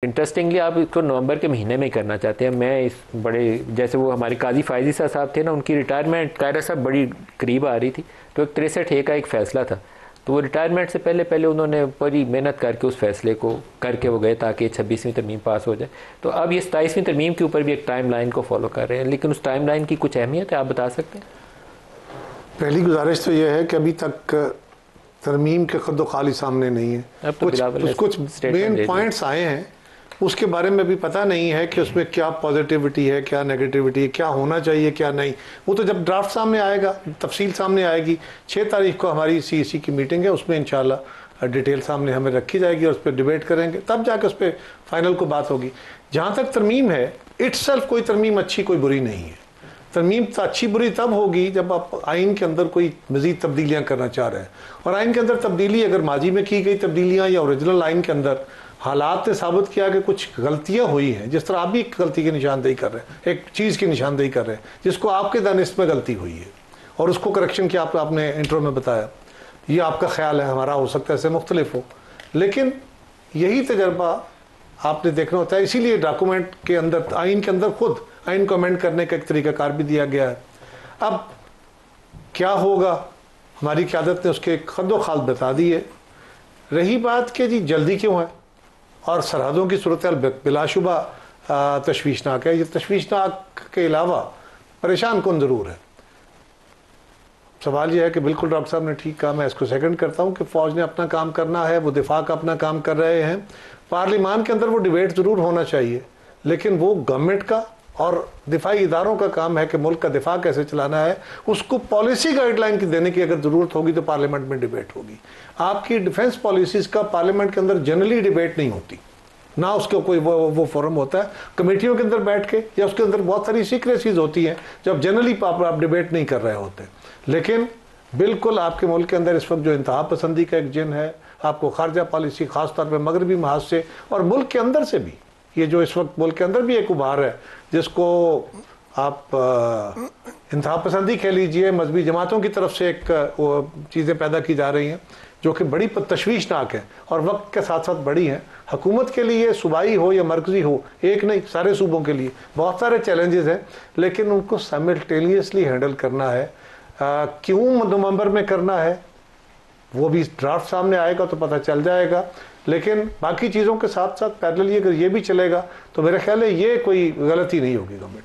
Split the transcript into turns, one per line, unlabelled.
Interestingly आप इसको नवंबर के महीने में करना चाहते हैं। मैं इस बड़े जैसे वो हमारे काजी फायजी साहब थे ना, उनकी रिटायरमेंट कायरा साहब बड़ी करीब आ रही थी, तो एक 63A का एक फ़ैसला था, तो वो रिटायरमेंट से पहले पहले उन्होंने बड़ी मेहनत करके उस फैसले को करके वो गए ताकि 26वीं तरमीम पास हो जाए। तो अब ये 27वीं तरमीम के ऊपर भी एक टाइम लाइन को फॉलो कर रहे हैं, लेकिन उस टाइम लाइन की कुछ अहमियत है, आप बता सकते हैं?
पहली गुजारिश तो यह है कि अभी तक तरमीम के खुद खाली सामने नहीं है।
अब तो
कुछ मेन पॉइंट्स आए हैं, उसके बारे में भी पता नहीं है कि उसमें क्या पॉजिटिविटी है, क्या नेगेटिविटी है, क्या होना चाहिए क्या नहीं। वो तो जब ड्राफ्ट सामने आएगा, तफसील सामने आएगी। 6 तारीख को हमारी CEC की मीटिंग है, उसमें इंशाल्लाह डिटेल सामने हमें रखी जाएगी और उस पर डिबेट करेंगे, तब जाकर उस पर फाइनल को बात होगी। जहाँ तक तरमीम है, इट्सल्फ कोई तरमीम अच्छी कोई बुरी नहीं है। तरमीम तो अच्छी बुरी तब होगी जब आप आइन के अंदर कोई मज़ीद तब्दीलियाँ करना चाह रहे हैं, और आइन के अंदर तब्दीली अगर माजी में की गई तब्दीलियाँ या ओरिजिनल आइन के अंदर हालात ने साबित किया कि कुछ गलतियां हुई हैं, जिस तरह आप भी एक गलती की निशानदेही कर रहे हैं, एक चीज़ की निशानदेही कर रहे हैं जिसको आपके दानिश में गलती हुई है और उसको करेक्शन किया, आपने इंट्रो में बताया। ये आपका ख्याल है, हमारा हो सकता है इससे मुख्तलिफ हो, लेकिन यही तजर्बा आपने देखना होता है। इसीलिए डॉक्यूमेंट के अंदर, आइन के अंदर खुद आइन को अमेंड करने का एक तरीक़ाकार भी दिया गया है। अब क्या होगा, हमारी क़यादत ने उसके खद्दो खाल बता दी है। रही बात कि जी जल्दी क्यों है, और सरहदों की सूरत बिलाशुबा तशवीशनाक है। ये तशवीशनाक के अलावा परेशान कौन ज़रूर है। सवाल यह है कि बिल्कुल डॉक्टर साहब ने ठीक कहा, मैं इसको सेकंड करता हूँ कि फ़ौज ने अपना काम करना है, वो दिफा का अपना काम कर रहे हैं। पार्लिमान के अंदर वो डिबेट ज़रूर होना चाहिए, लेकिन वो गवर्नमेंट का और दिफाई इदारों का काम है कि मुल्क का दिफा कैसे चलाना है। उसको पॉलिसी गाइडलाइन की देने की अगर ज़रूरत होगी तो पार्लियामेंट में डिबेट होगी। आपकी डिफेंस पॉलिसीज़ का पार्लियामेंट के अंदर जनरली डिबेट नहीं होती, ना उसका कोई वो फोरम होता है कमेटियों के अंदर बैठ के, या उसके अंदर बहुत सारी सीक्रेसीज होती हैं जब जनरली आप डिबेट नहीं कर रहे होते। लेकिन बिल्कुल आपके मुल्क के अंदर इस वक्त जो इंतहा पसंदी का एक जिन है, आपको खारजा पॉलिसी ख़ास तौर पर मगरबी महाज से और मुल्क के अंदर से भी, ये जो इस वक्त मुल्क के अंदर भी एक उभार है जिसको आप इंतहा पसंदी कह लीजिए, मजहबी जमातों की तरफ से एक चीज़ें पैदा की जा रही हैं जो कि बड़ी तशवीशनाक है और वक्त के साथ साथ बड़ी हैं। हुकूमत के लिए सूबाई हो या मरकज़ी हो, एक नहीं सारे सूबों के लिए बहुत सारे चैलेंजेस हैं, लेकिन उनको साइमल्टेनियसली हैंडल करना है। क्यों नवंबर में करना है वो भी ड्राफ्ट सामने आएगा तो पता चल जाएगा, लेकिन बाकी चीज़ों के साथ साथ पैरेलली अगर ये भी चलेगा तो मेरा ख्याल है ये कोई गलती नहीं होगी गवर्नमेंट।